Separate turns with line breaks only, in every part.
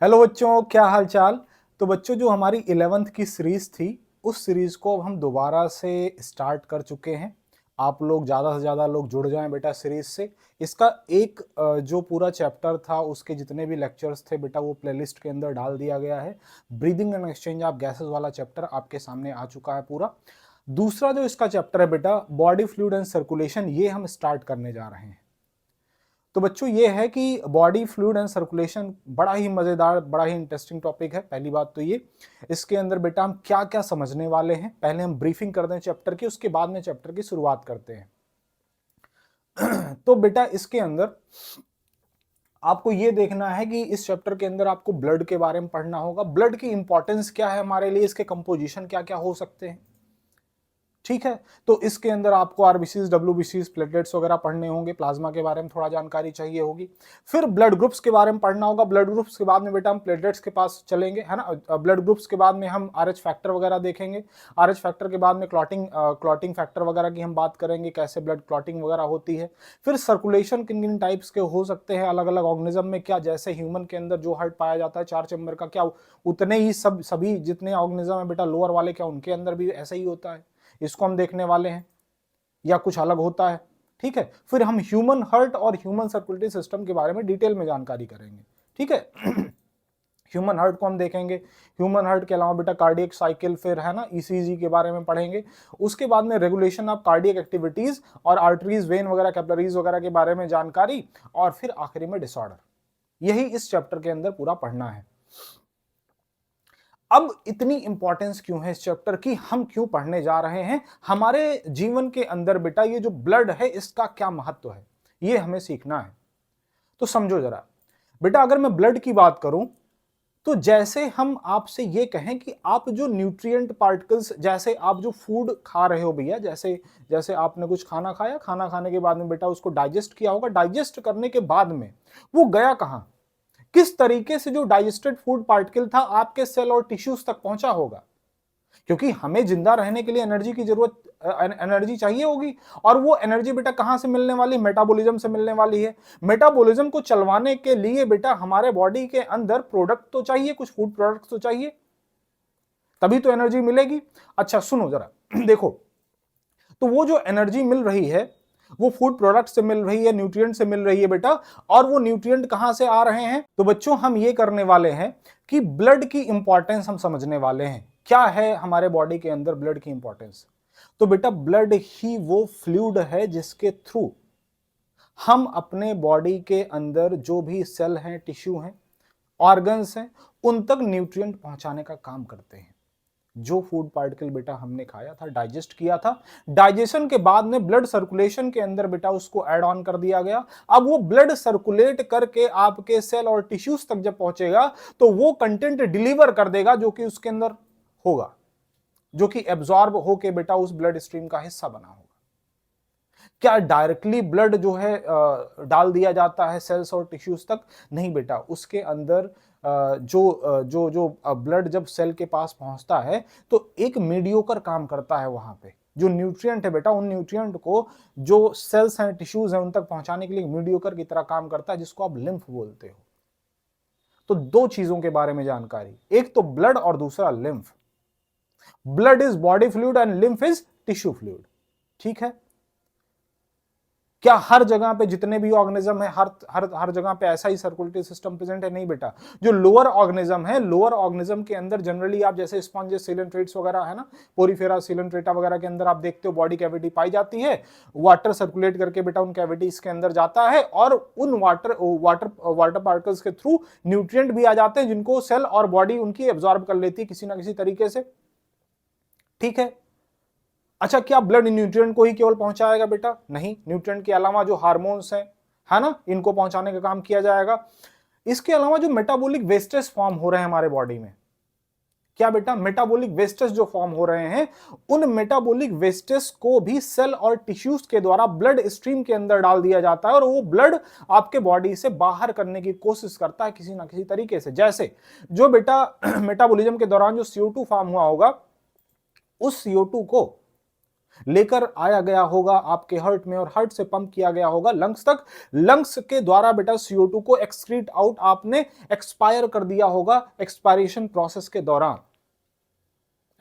Hello बच्चों, क्या हाल चाल। तो बच्चों, जो हमारी 11th की सीरीज थी, उस सीरीज को अब हम दोबारा से स्टार्ट कर चुके हैं। आप लोग ज़्यादा से ज़्यादा लोग जुड़ जाएं बेटा सीरीज से। इसका एक जो पूरा चैप्टर था, उसके जितने भी लेक्चर्स थे बेटा, वो प्लेलिस्ट के अंदर डाल दिया गया है। Breathing and exchange of gases वाला चैप्टर आपके सामने आ चुका है पूरा। दूसरा जो इसका चैप्टर है बेटा, बॉडी फ्लूइड एंड सर्कुलेशन, ये हम स्टार्ट करने जा रहे हैं। तो बच्चों, ये है कि बॉडी फ्लूइड एंड सर्कुलेशन बड़ा ही मजेदार, बड़ा ही इंटरेस्टिंग टॉपिक है। पहली बात तो ये, इसके अंदर बेटा हम क्या क्या समझने वाले हैं, पहले हम ब्रीफिंग कर दें चैप्टर की, उसके बाद में चैप्टर की शुरुआत करते हैं। तो बेटा इसके अंदर आपको ये देखना है कि इस चैप्टर के अंदर आपको ब्लड के बारे में पढ़ना होगा। ब्लड की इंपॉर्टेंस क्या है हमारे लिए, इसके कंपोजिशन क्या क्या हो सकते हैं, ठीक है। तो इसके अंदर आपको आरबीसीज, डब्ल्यूबीसीज, प्लेटलेट्स वगैरह पढ़ने होंगे, प्लाज्मा के बारे में थोड़ा जानकारी चाहिए होगी। फिर ब्लड ग्रुप्स के बारे में पढ़ना होगा। ब्लड ग्रुप्स के बाद में बेटा हम प्लेटलेट्स के पास चलेंगे, है ना। ब्लड ग्रुप्स के बाद में हम आरएच फैक्टर वगैरह देखेंगे। आरएच फैक्टर के बाद में क्लॉटिंग फैक्टर वगैरह की हम बात करेंगे, कैसे ब्लड क्लॉटिंग वगैरह होती है। फिर सर्कुलेशन किन किन टाइप्स के हो सकते हैं अलग अलग ऑर्गेनिज्म में, क्या जैसे ह्यूमन के अंदर जो हार्ट पाया जाता है 4 चैम्बर का, क्या उतने ही सभी जितने ऑर्गेनिज्म है बेटा लोअर वाले, क्या उनके अंदर भी ऐसा ही होता है, इसको हम देखने वाले हैं, या कुछ अलग होता है, ठीक है। फिर हम ह्यूमन हार्ट और ह्यूमन सर्कुलेटरी सिस्टम के बारे में डिटेल में जानकारी करेंगे, ठीक है। ह्यूमन हार्ट को हम देखेंगे। ह्यूमन हार्ट के अलावा बेटा कार्डियक साइकिल, फिर है ना ईसीजी के बारे में पढ़ेंगे। उसके बाद में रेगुलेशन ऑफ कार्डियक एक्टिविटीज और आर्टरीज, वेन वगैरह, कैपिलरीज वगैरह के बारे में जानकारी, और फिर आखिरी में डिसऑर्डर। यही इस चैप्टर के अंदर पूरा पढ़ना है। अब इतनी इंपॉर्टेंस क्यों है इस चैप्टर की, हम क्यों पढ़ने जा रहे हैं, हमारे जीवन के अंदर बेटा ये जो ब्लड है इसका क्या महत्व है, ये हमें सीखना है। तो समझो जरा बेटा, अगर मैं ब्लड की बात करूं, तो जैसे हम आपसे ये कहें कि आप जो न्यूट्रिएंट पार्टिकल्स, जैसे आप जो फूड खा रहे हो भैया, जैसे जैसे आपने कुछ खाना खाया, खाना खाने के बाद में बेटा उसको डाइजेस्ट किया होगा, डाइजेस्ट करने के बाद में वो गया कहां, किस तरीके से जो डाइजेस्टेड फूड पार्टिकल था आपके सेल और टिश्यूज तक पहुंचा होगा। क्योंकि हमें जिंदा रहने के लिए एनर्जी की जरूरत, एनर्जी चाहिए होगी, और वो एनर्जी बेटा कहां से मिलने वाली, मेटाबॉलिज्म से मिलने वाली है। मेटाबॉलिज्म को चलवाने के लिए बेटा हमारे बॉडी के अंदर प्रोडक्ट तो चाहिए, कुछ फूड प्रोडक्ट तो चाहिए, तभी तो एनर्जी मिलेगी। अच्छा सुनो जरा, देखो, तो वो जो एनर्जी मिल रही है वो फूड प्रोडक्ट से मिल रही है, न्यूट्रिएंट से मिल रही है बेटा, और वो न्यूट्रिएंट कहां से आ रहे हैं। तो बच्चों हम ये करने वाले हैं कि ब्लड की इंपॉर्टेंस हम समझने वाले हैं, क्या है हमारे बॉडी के अंदर ब्लड की इंपॉर्टेंस। तो बेटा ब्लड ही वो फ्लूइड है जिसके थ्रू हम अपने बॉडी के अंदर जो भी सेल हैं, टिश्यू हैं, ऑर्गन्स हैं, उन तक न्यूट्रिएंट पहुंचाने का काम करते हैं। जो फूड पार्टिकल बेटा हमने खाया था, डाइजेस्ट किया था, डाइजेशन के बाद में ब्लड सर्कुलेशन के अंदर बेटा उसको ऐड ऑन कर दिया गया। अब वो ब्लड सर्कुलेट करके आपके सेल और टिश्यूज तक जब पहुंचेगा, तो वो कंटेंट डिलीवर कर देगा जो कि उसके अंदर होगा, जो कि एब्जॉर्ब होके बेटा उस ब्लड स्ट्रीम का हिस्सा बना होगा। क्या डायरेक्टली ब्लड जो है डाल दिया जाता है सेल्स और टिश्यूज तक? नहीं बेटा, उसके अंदर जो ब्लड जब सेल के पास पहुंचता है, तो एक मीडियोकर काम करता है वहां पे। जो न्यूट्रिएंट है बेटा, उन न्यूट्रिएंट को जो सेल्स हैं, टिश्यूज हैं, उन तक पहुंचाने के लिए मीडियोकर की तरह काम करता है, जिसको आप लिम्फ बोलते हो। तो दो चीजों के बारे में जानकारी, एक तो ब्लड और दूसरा lymph. Blood is body fluid and lymph is tissue fluid, ठीक है। क्या हर जगह पे जितने भी ऑर्गेनिज्म है, हर हर हर जगह पे ऐसा ही सर्कुलेटरी सिस्टम प्रेजेंट है? नहीं बेटा। जो लोअर ऑर्गेनिज्म है, लोअर ऑर्गेनिज्म के अंदर जनरली आप जैसे स्पॉन्जेस, सीलेंट्रेट्स वगैरह है ना, पोरीफेरा, सीलेंट्रेटा वगैरह के अंदर आप देखते हो बॉडी कैविटी पाई जाती है। वाटर सर्कुलेट करके बेटा उन कैविटीज के अंदर जाता है, और उन वाटर पार्टिकल्स के थ्रू न्यूट्रिएंट भी आ जाते हैं, जिनको सेल और बॉडी उनकी एब्जॉर्ब कर लेती है किसी ना किसी तरीके से, ठीक है। अच्छा, क्या ब्लड न्यूट्रिएंट को ही केवल पहुंचाएगा बेटा? नहीं, न्यूट्रिएंट के अलावा जो हार्मोन्स हैं, है ना, इनको पहुंचाने का काम किया जाएगा। इसके अलावा जो मेटाबॉलिक वेस्टेज फॉर्म हो रहे हैं हमारे बॉडी में, क्या बेटा, मेटाबॉलिक वेस्टेज जो फॉर्म हो रहे हैं, उन मेटाबॉलिक वेस्टेज को भी सेल और टिश्यूज के द्वारा ब्लड स्ट्रीम के अंदर डाल दिया जाता है, और वो ब्लड आपके बॉडी से बाहर करने की कोशिश करता है किसी ना किसी तरीके से। जैसे जो बेटा मेटाबॉलिज्म के दौरान जो CO2 फॉर्म हुआ होगा, उस CO2 को लेकर आया गया होगा आपके हार्ट में और हार्ट से पंप किया गया होगा लंग्स तक। लंग्स के द्वारा बेटा CO2 को एक्सक्रीट आउट आपने एक्सपायर कर दिया होगा, एक्सपायरेशन प्रोसेस के दौरान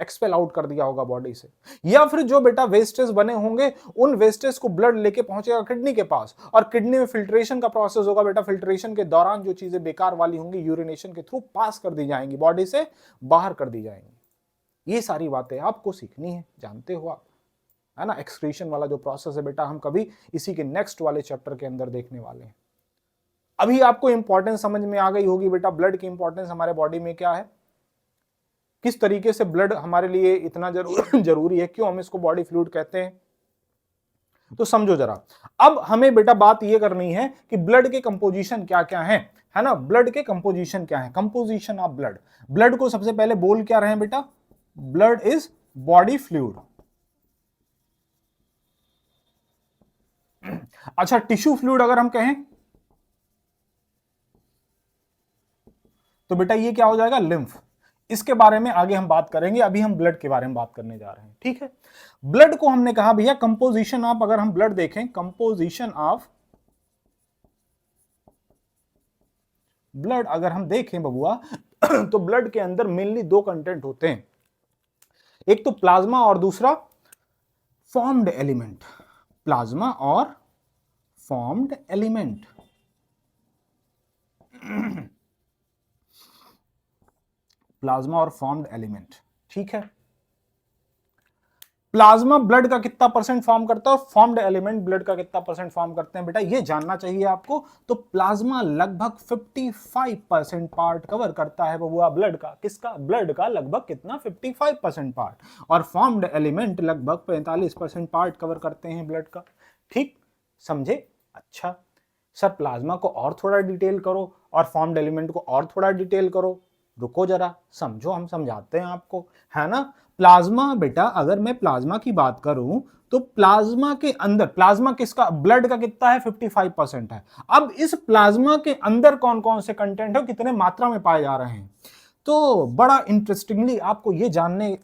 एक्सपेल आउट कर दिया होगा बॉडी से। या फिर जो बेटा वेस्टेज बने होंगे उन वेस्टेज को ब्लड लेके पहुंचेगा किडनी के पास और किडनी में फिल्ट्रेशन का प्रोसेस होगा बेटा। फिल्ट्रेशन के दौरान जो चीजें बेकार वाली होंगी यूरिनेशन के थ्रू पास कर दी जाएंगी, बॉडी से बाहर कर दी जाएंगी। ये सारी बातें आपको सीखनी है, जानते हो आप, है ना। एक्सक्रीशन वाला जो प्रोसेस है बेटा हम कभी इसी के नेक्स्ट वाले चैप्टर के अंदर देखने वाले हैं। अभी आपको इंपॉर्टेंस समझ में आ गई होगी बेटा, ब्लड की इंपॉर्टेंस हमारे बॉडी में क्या है, किस तरीके से ब्लड हमारे लिए इतना जरूरी है, क्यों हम इसको बॉडी फ्लूइड कहते हैं। तो समझो जरा, अब हमें बेटा बात यह करनी है कि ब्लड के कंपोजिशन क्या क्या है ना। ब्लड के कंपोजिशन क्या है, कंपोजिशन ऑफ ब्लड। ब्लड को सबसे पहले बोल क्या रहे हैं बेटा, ब्लड इज बॉडी फ्लूइड। अच्छा, टिश्यू फ्लूइड अगर हम कहें तो बेटा ये क्या हो जाएगा, लिम्फ। इसके बारे में आगे हम बात करेंगे, अभी हम ब्लड के बारे में बात करने जा रहे हैं, ठीक है। ब्लड को हमने कहा भैया कंपोजिशन ऑफ, अगर हम ब्लड देखें, कंपोजिशन ऑफ ब्लड अगर हम देखें बबुआ तो ब्लड के अंदर मेनली दो कंटेंट होते हैं, एक तो प्लाज्मा और दूसरा फॉर्म्ड एलिमेंट। प्लाज्मा और फॉर्म्ड एलिमेंट। प्लाज्मा और फॉर्म्ड एलिमेंट, ठीक है। प्लाज्मा ब्लड का कितना परसेंट फॉर्म करता है, फॉर्म्ड एलिमेंट ब्लड का कितना परसेंट फॉर्म करते हैं बेटा, ये जानना चाहिए आपको। तो प्लाज्मा लगभग 55% पार्ट कवर करता है बबुआ ब्लड का। किसका, ब्लड का लगभग कितना, 55% पार्ट। और फॉर्म्ड एलिमेंट लगभग 45% पार्ट कवर करते हैं ब्लड का, ठीक, समझे। अच्छा सर, प्लाज्मा को और थोड़ा डिटेल करो और फॉर्म्ड एलिमेंट को और थोड़ा डिटेल करो। रुको जरा, समझो, हम समझाते हैं आपको, है ना। प्लाज्मा बेटा, अगर मैं प्लाज्मा की बात करूं तो प्लाज्मा के अंदर, प्लाज्मा किसका, ब्लड का कितना है, 55% है। अब इस प्लाज्मा के अंदर कौन कौन से कंटेंट है, कितने मात्रा में पाए जा रहे हैं, तो बड़ा इंटरेस्टिंगली आपको ये जानने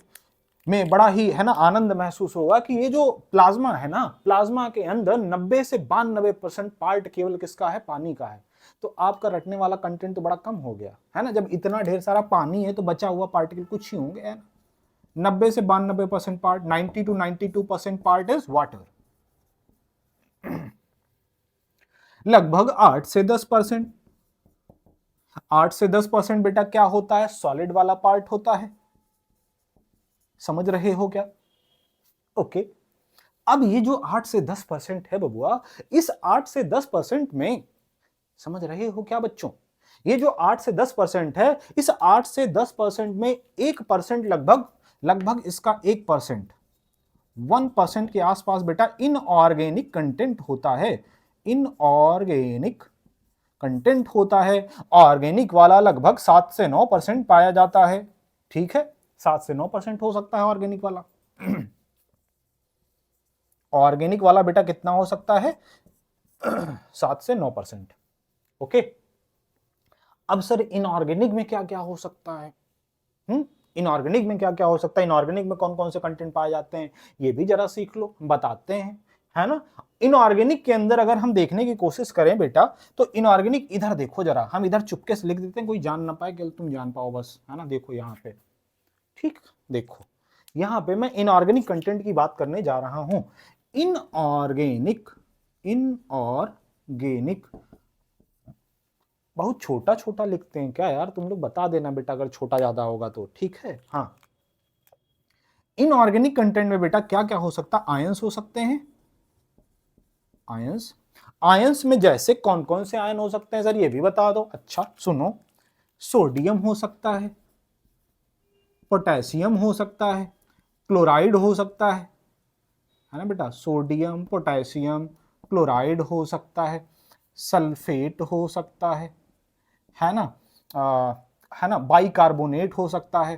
में बड़ा ही, है ना, आनंद महसूस होगा कि ये जो प्लाज्मा है ना, प्लाज्मा के अंदर 90 से 92% पार्ट केवल किसका है, पानी का है। तो आपका रटने वाला कंटेंट तो बड़ा कम हो गया, है ना। जब इतना ढेर सारा पानी है तो बचा हुआ पार्टिकल कुछ ही होंगे, है ना। 90 से 92% part, 90 to 92% part is water. लगभग 8 से 10%, 8 से 10% बेटा क्या होता है, सॉलिड वाला पार्ट होता है। समझ रहे हो क्या, ओके। अब ये जो 8 से 10% है बबुआ, इस 8 से 10% में, समझ रहे हो क्या बच्चों, ये जो 8 से 10% है, इस 8 से 10% में 1% लगभग इसका 1% के आसपास बेटा इनऑर्गेनिक कंटेंट होता है। इनऑर्गेनिक कंटेंट होता है। ऑर्गेनिक वाला लगभग 7 से 9% पाया जाता है, ठीक है। 7 से 9% हो सकता है ऑर्गेनिक वाला। ऑर्गेनिक वाला बेटा कितना हो सकता है, 7 से 9%, ओके। अब सर इनऑर्गेनिक में क्या क्या हो सकता है, इनऑर्गेनिक में क्या क्या हो सकता है, इनऑर्गेनिक में कौन कौन से कंटेंट पाए जाते हैं, ये भी जरा सीख लो, बताते हैं, है ना। इनऑर्गेनिक के अंदर अगर हम देखने की कोशिश करें बेटा, तो इनऑर्गेनिक, इधर देखो जरा, हम इधर चुपके से लिख देते हैं, कोई जान ना पाए, केवल तुम जान पाओ बस, है ना। देखो यहाँ पे, ठीक, देखो यहाँ पे मैं इनऑर्गेनिक कंटेंट की बात करने जा रहा हूं। इनऑर्गेनिक बहुत छोटा छोटा लिखते हैं क्या यार, तुम लोग बता देना बेटा अगर छोटा ज्यादा होगा तो, ठीक है। हाँ, इनऑर्गेनिक कंटेंट में बेटा क्या क्या हो सकता है, आयंस हो सकते हैं। आयंस में जैसे कौन कौन से आयन हो सकते हैं सर, ये भी बता दो। अच्छा सुनो, सोडियम हो सकता है, पोटेशियम हो सकता है, क्लोराइड हो सकता है ना बेटा। सोडियम, पोटेशियम, क्लोराइड हो सकता है, सल्फेट हो सकता है ना, है ना, बाइकार्बोनेट हो सकता है,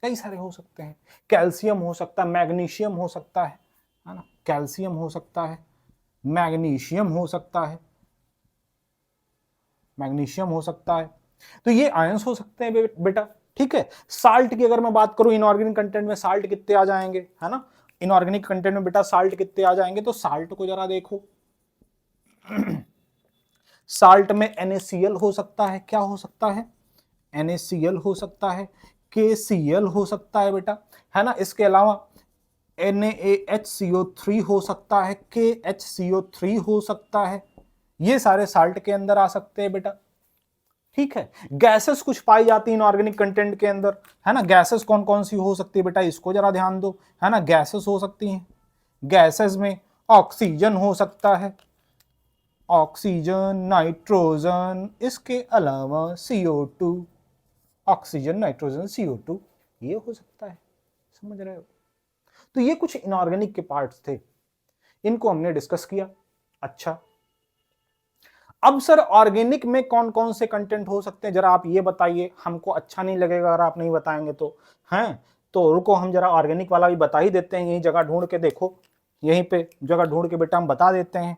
कई सारे हो सकते हैं। कैल्शियम हो सकता है, मैग्नीशियम हो सकता है ना, कैल्शियम हो सकता है, मैग्नीशियम हो सकता है, मैग्नीशियम हो सकता है। तो ये आयंस हो सकते हैं बेटा, ठीक है। साल्ट की अगर मैं बात करूं, इनऑर्गेनिक कंटेंट में साल्ट कितने आ जाएंगे, है ना, इनऑर्गेनिक कंटेंट में बेटा साल्ट कितने आ जाएंगे, तो साल्ट को जरा देखो। साल्ट में NaCl हो सकता है, क्या हो सकता है, NaCl हो सकता है, KCl हो सकता है बेटा, है ना, इसके अलावा NaHCO3 हो सकता है, KHCO3 हो सकता है, ये सारे साल्ट के अंदर आ सकते हैं बेटा। ठीक है। गैसेस कुछ पाई जाती है इनऑर्गेनिक कंटेंट के अंदर, है ना, गैसेस कौन कौन सी हो सकती है बेटा, इसको जरा ध्यान दो, है ना, गैसेस हो सकती हैं, गैसेस में ऑक्सीजन हो सकता है, ऑक्सीजन, नाइट्रोजन, इसके अलावा CO2, ऑक्सीजन, नाइट्रोजन, CO2, ये हो सकता है, समझ रहे हो। तो ये कुछ इनऑर्गेनिक के पार्ट्स थे, इनको हमने डिस्कस किया। अच्छा, अब सर ऑर्गेनिक में कौन कौन से कंटेंट हो सकते हैं, जरा आप ये बताइए, हमको अच्छा नहीं लगेगा अगर आप नहीं बताएंगे तो, हैं, तो रुको हम जरा ऑर्गेनिक वाला भी बता ही देते हैं, यही जगह ढूंढ के देखो, यहीं पे जगह ढूंढ के बेटा हम बता देते हैं।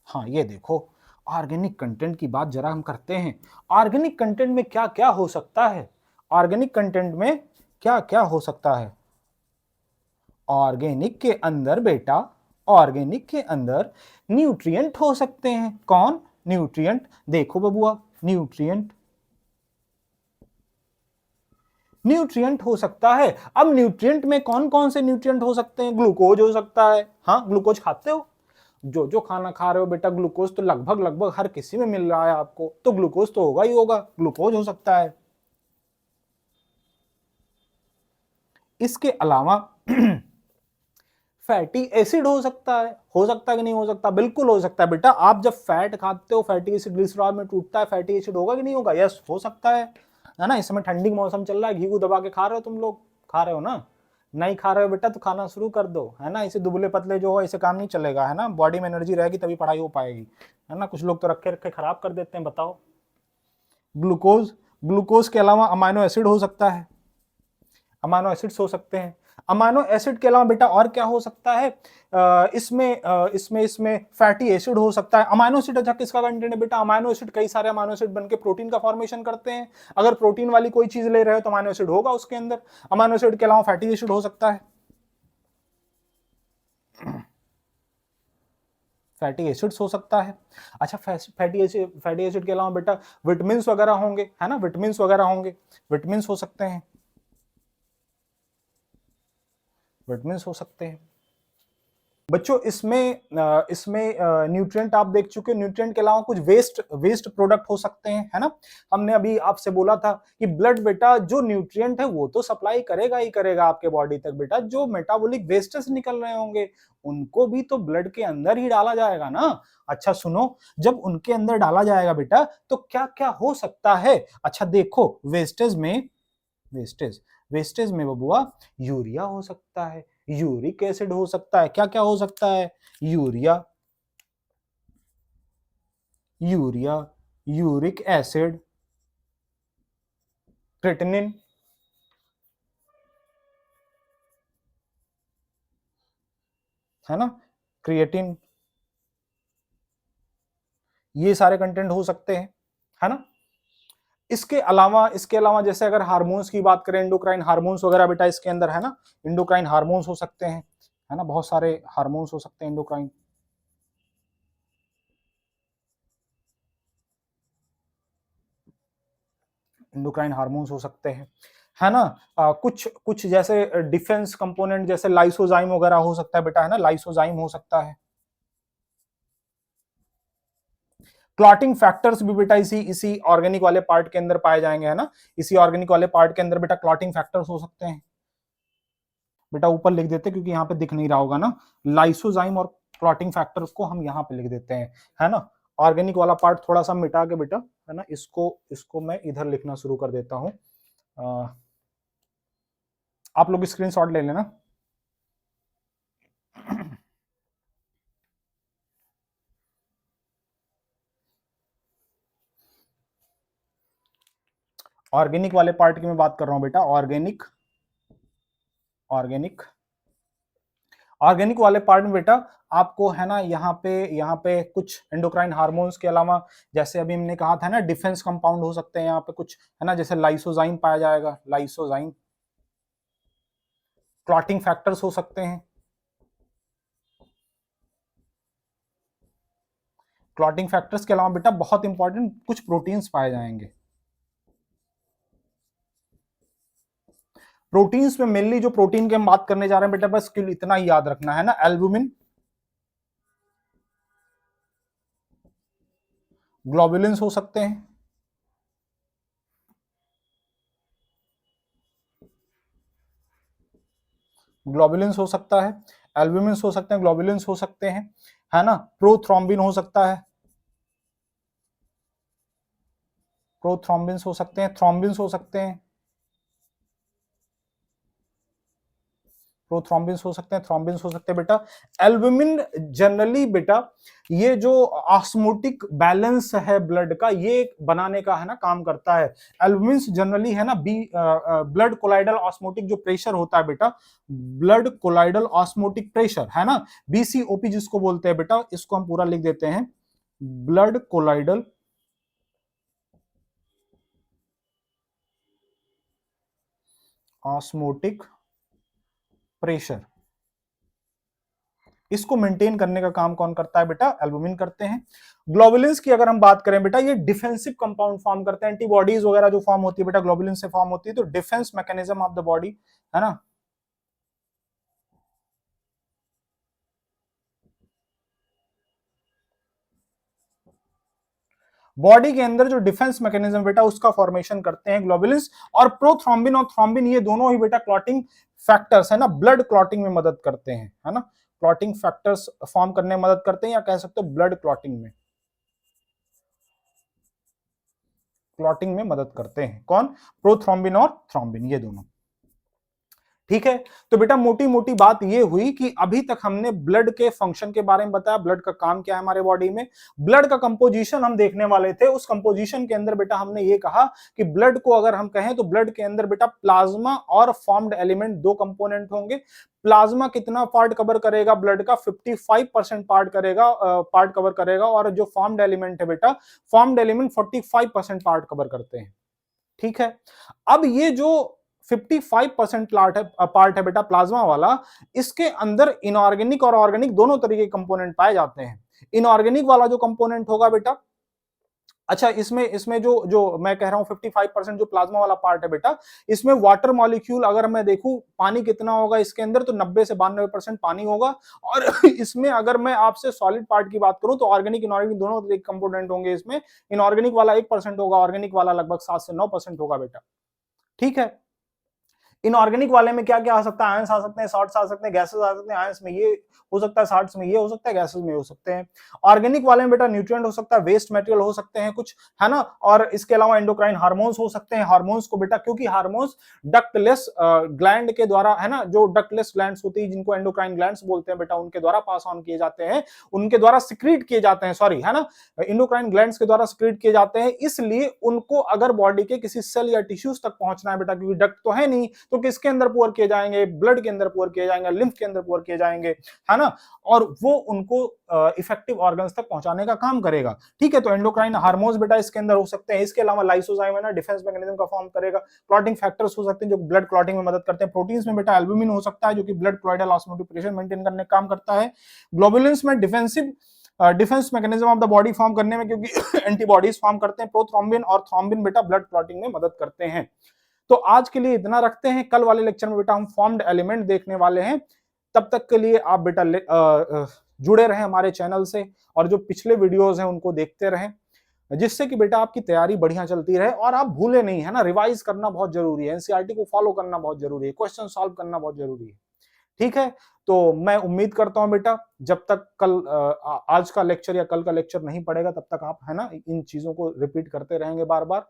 हाँ ये देखो, ऑर्गेनिक कंटेंट की बात जरा हम करते हैं, ऑर्गेनिक कंटेंट में क्या क्या हो सकता है, ऑर्गेनिक कंटेंट में क्या क्या हो सकता है। ऑर्गेनिक के अंदर बेटा, ऑर्गेनिक के अंदर न्यूट्रिएंट हो सकते हैं, कौन, न्यूट्रिएंट, देखो बबुआ, न्यूट्रिएंट, न्यूट्रिएंट हो सकता है। अब न्यूट्रिएंट में कौन कौन से न्यूट्रिएंट हो सकते हैं, ग्लूकोज हो सकता है, हाँ ग्लूकोज खाते हो, जो जो खाना खा रहे हो बेटा ग्लूकोज तो लगभग लगभग हर किसी में मिल रहा है आपको, तो ग्लूकोज तो होगा ही होगा, ग्लूकोज हो सकता है। इसके अलावा फैटी एसिड हो सकता है कि नहीं हो सकता, बिल्कुल हो सकता है बेटा, आप जब फैट खाते हो फैटी एसिड ग्लिसरॉल में टूटता है, फैटी एसिड होगा कि नहीं होगा, यस हो सकता है ना, इस समय ठंडी का मौसम चल रहा है, घी को दबा के खा रहे हो तुम लोग, खा रहे हो ना, नहीं खा रहे हो बेटा तो खाना शुरू कर दो, है ना, इसे दुबले पतले जो हो इसे काम नहीं चलेगा, है ना, बॉडी में एनर्जी रहेगी तभी पढ़ाई हो पाएगी, है ना, कुछ लोग तो रखे रखे खराब कर देते हैं, बताओ। ग्लूकोज, ग्लूकोज के अलावा अमाइनो एसिड हो सकता है, अमाइनो एसिड्स हो सकते हैं, अमाइनो एसिड के अलावा बेटा और क्या हो सकता है, इसमें फैटी एसिड हो सकता है, अमाइनो एसिड अच्छा किसका कंटेंट है बेटा, अमाइनो एसिड कई सारे अमाइनो एसिड बनके प्रोटीन का फॉर्मेशन करते हैं, अगर प्रोटीन वाली कोई चीज ले रहे हो तो अमाइनो एसिड होगा उसके अंदर, अमाइनो एसिड के अलावा फैटी एसिड हो सकता है, फैटी एसिड्स हो सकता है। अच्छा फैटी एसिड के अलावा बेटा विटामिन वगैरह होंगे, है ना, विटामिन वगैरह होंगे, विटामिन हो सकते हैं, विटामिन हो सकते हैं बच्चों। इसमें न्यूट्रिएंट आप देख चुके हो, न्यूट्रिएंट के अलावा कुछ वेस्ट वेस्ट प्रोडक्ट हो सकते हैं, है ना, हमने अभी आपसे बोला था कि ब्लड बेटा जो न्यूट्रिएंट है वो तो सप्लाई करेगा ही करेगा आपके बॉडी तक बेटा, जो मेटाबॉलिक वेस्टेज निकल रहे होंगे उनको भी तो ब्लड के अंदर ही डाला जाएगा ना। अच्छा सुनो, जब उनके अंदर डाला जाएगा बेटा तो क्या क्या हो सकता है, अच्छा देखो वेस्टेज में, वेस्टेज वेस्टेज में बबुआ यूरिया हो सकता है, यूरिक एसिड हो सकता है, क्या क्या हो सकता है, urea, urea, uric acid, creatinine, है ना, क्रिएटिन, ये सारे कंटेंट हो सकते हैं, है ना। इसके अलावा जैसे अगर हार्मोन्स की बात करें, एंडोक्राइन हार्मोन्स वगैरह बेटा इसके अंदर, है ना, एंडोक्राइन हार्मोन्स हो सकते हैं, है ना, बहुत सारे हार्मोन्स हो सकते हैं एंडोक्राइन, एंडोक्राइन हार्मोन्स हो सकते हैं, है ना। कुछ कुछ जैसे डिफेंस कंपोनेंट जैसे लाइसोजाइम वगैरह हो सकता है बेटा, है ना, लाइसोजाइम हो सकता है। क्लॉटिंग फैक्टर्स भी बेटा इसी इसी ऑर्गेनिक वाले पार्ट के अंदर पाए जाएंगे, है ना, इसी ऑर्गेनिक वाले पार्ट के अंदर बेटा क्लॉटिंग फैक्टर्स हो सकते हैं बेटा, ऊपर लिख देते क्योंकि यहाँ पे दिख नहीं रहा होगा ना, लाइसोजाइम और क्लॉटिंग फैक्टर्स को हम यहाँ पे लिख देते हैं, है ना। ऑर्गेनिक वाला पार्ट थोड़ा सा मिटा के बेटा, है ना, इसको इसको मैं इधर लिखना शुरू कर देता हूँ, आप लोग स्क्रीनशॉट ले लेना। ऑर्गेनिक वाले पार्ट की मैं बात कर रहा हूं बेटा, ऑर्गेनिक, ऑर्गेनिक ऑर्गेनिक वाले पार्ट में बेटा आपको है ना यहाँ पे कुछ एंडोक्राइन हार्मोन्स के अलावा, जैसे अभी हमने कहा था ना डिफेंस कंपाउंड हो सकते हैं यहाँ पे कुछ, है ना, जैसे लाइसोजाइम पाया जाएगा, लाइसोजाइम, क्लॉटिंग फैक्टर्स हो सकते हैं, क्लॉटिंग फैक्टर्स के अलावा बेटा बहुत इंपॉर्टेंट कुछ प्रोटीन्स पाए जाएंगे। प्रोटीन्स में मेनली जो प्रोटीन की हम बात करने जा रहे हैं बेटा, बस के लिए इतना ही याद रखना है ना, एल्बुमिन, ग्लोबुलिन्स हो सकते हैं, ग्लोबुलिन्स हो सकता है, एल्बुमिन्स हो सकते हैं, ग्लोबुलिन्स हो सकते हैं, है ना, प्रोथ्रोम्बिन हो सकता है, प्रोथ्रोम्बिन्स हो सकते हैं, थ्रोम्बिन्स हो सकते हैं, प्रोथ्रोम्बिन्स हो सकते हैं, थ्रोम्बिन्स हो सकते हैं बेटा। एल्बुमिन जनरली बेटा ये जो ऑस्मोटिक बैलेंस है ब्लड का, ये बनाने का है ना काम करता है। एल्बुमिन्स जनरली है ना ब्लड कोलाइडल ऑस्मोटिक जो प्रेशर होता है बेटा, ब्लड कोलाइडल ऑस्मोटिक प्रेशर है ना, बीसीओपी जिसको बोलते हैं बेटा, इसको हम पूरा लिख देते हैं, ब्लड कोलाइडल ऑस्मोटिक प्रेशर, इसको मेंटेन करने का काम कौन करता है बेटा, एल्बुमिन करते हैं। ग्लोबुलिन्स की अगर हम बात करें बेटा, ये डिफेंसिव कंपाउंड फॉर्म करते हैं, एंटीबॉडीज वगैरह जो फॉर्म होती है बेटा ग्लोबुलिन से फॉर्म होती है, तो defence mechanism of the body, है ना। बॉडी के अंदर जो डिफेंस मैकेनिज्म बेटा उसका फॉर्मेशन करते हैं ग्लोबुलिन्स, और प्रोथ्रोम्बिन और थ्रोम्बिन ये दोनों ही बेटा क्लॉटिंग फैक्टर्स है ना, ब्लड क्लॉटिंग में मदद करते हैं, है ना, क्लॉटिंग फैक्टर्स फॉर्म करने में मदद करते हैं, या कह सकते हो ब्लड क्लॉटिंग में, क्लॉटिंग में मदद करते हैं कौन, प्रोथ्रोम्बिन और थ्रोम्बिन ये दोनों। ठीक है, तो बेटा मोटी मोटी बात ये हुई कि अभी तक हमने ब्लड के फंक्शन के बारे में बताया, ब्लड का काम क्या है हमारे बॉडी में, ब्लड का कंपोजिशन हम देखने वाले थे। उस कंपोजिशन के अंदर बेटा हमने ये कहा कि ब्लड को अगर हम कहें तो ब्लड के अंदर बेटा प्लाज्मा और फॉर्म्ड एलिमेंट दो कंपोनेंट होंगे। प्लाज्मा कितना पार्ट कवर करेगा ब्लड का, 55% पार्ट कवर करेगा, और जो फॉर्म्ड एलिमेंट है बेटा, फॉर्म्ड एलिमेंट 45% पार्ट कवर करते हैं। ठीक है, अब ये जो 55% पार्ट है बेटा प्लाज्मा वाला, इसके अंदर इनऑर्गेनिक और ऑर्गेनिक दोनों तरीके के कंपोनेंट पाए जाते हैं। इनऑर्गेनिक वाला जो कंपोनेंट होगा बेटा, अच्छा इसमें इसमें जो जो मैं कह रहा हूं 55% जो प्लाज्मा वाला पार्ट है बेटा, इसमें वाटर मॉलिक्यूल अगर मैं देखूं पानी कितना होगा इसके अंदर, तो 90 से 92% पानी होगा। और इसमें अगर मैं आपसे सॉलिड पार्ट की बात करूं तो ऑर्गेनिक इनऑर्गेनिक दोनों कंपोनेंट होंगे इसमें। इनऑर्गेनिक वाला 1% होगा, ऑर्गेनिक वाला लगभग 7 से 9% होगा बेटा। ठीक है, इनऑर्गेनिक वाले में क्या क्या आ सकता है, आयंस आ सकते हैं, सॉल्ट्स आ सकते हैं, गैसेस आ सकते हैं, आयंस में ये हो सकता है, सॉल्ट्स में ये हो सकता है, गैसेस में हो सकते हैं। ऑर्गेनिक वाले में बेटा न्यूट्रिएंट हो सकता है, वेस्ट मटेरियल हो सकते हैं कुछ, है ना, और इसके अलावा एंडोक्राइन हार्मोन्स हो सकते हैं। हार्मोन्स को बेटा क्योंकि हार्मोन्स डक्टलेस ग्लैंड के द्वारा, है ना, जो डक्टलेस ग्लैंड्स होती है जिनको एंडोक्राइन ग्लैंड्स बोलते हैं बेटा, उनके द्वारा पास ऑन किए जाते हैं, उनके द्वारा सिक्रीट किए जाते हैं, सॉरी, है ना, एंडोक्राइन ग्लैंड्स के द्वारा सिक्रीट किए जाते हैं। इसलिए उनको अगर बॉडी के किसी सेल या टिश्यूज तक पहुंचना है बेटा, क्योंकि डक्ट तो है नहीं, तो किसके अंदर पुअर किए जाएंगे, ब्लड के अंदर पुअर किए जाएंगे, लिम्फ के अंदर पुअर किए जाएंगे, है ना, और वो उनको इफेक्टिव ऑर्गन्स तक पहुंचाने का काम करेगा। ठीक है, तो एंडोक्राइन हार्मोन्स बेटा इसके अंदर हो सकते हैं। इसके अलावा लाइसोजाइम है ना, डिफेंस मैकेनिज्म का फॉर्म करेगा। क्लॉटिंग फैक्टर्स हो सकते हैं जो ब्लड क्लॉटिंग में मदद करते हैं। प्रोटीन्स में बेटा एल्बुमिन हो सकता है जो कि blood colloidal osmotic pressure maintain करने का काम करता है। ग्लोबुलिन्स में defence mechanism of the body form करने में, क्योंकि एंटीबॉडीज फॉर्म करते हैं। प्रोथ्रोम्बिन और थ्रोम्बिन बेटा ब्लड क्लॉटिंग में मदद करते हैं। तो आज के लिए इतना रखते हैं, कल वाले लेक्चर में बेटा हम फॉर्म्ड एलिमेंट देखने वाले हैं। तब तक के लिए आप बेटा जुड़े रहें हमारे चैनल से, और जो पिछले वीडियोस हैं उनको देखते रहें, जिससे कि बेटा आपकी तैयारी बढ़िया चलती रहे और आप भूले नहीं, है ना। रिवाइज करना बहुत जरूरी है, एनसीईआरटी को फॉलो करना बहुत जरूरी है, क्वेश्चन सॉल्व करना बहुत जरूरी है। ठीक है, तो मैं उम्मीद करता हूं बेटा जब तक कल आज का लेक्चर या कल का लेक्चर नहीं पड़ेगा तब तक आप, है ना, इन चीजों को रिपीट करते रहेंगे बार बार।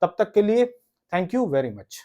तब तक के लिए थैंक यू वेरी मच।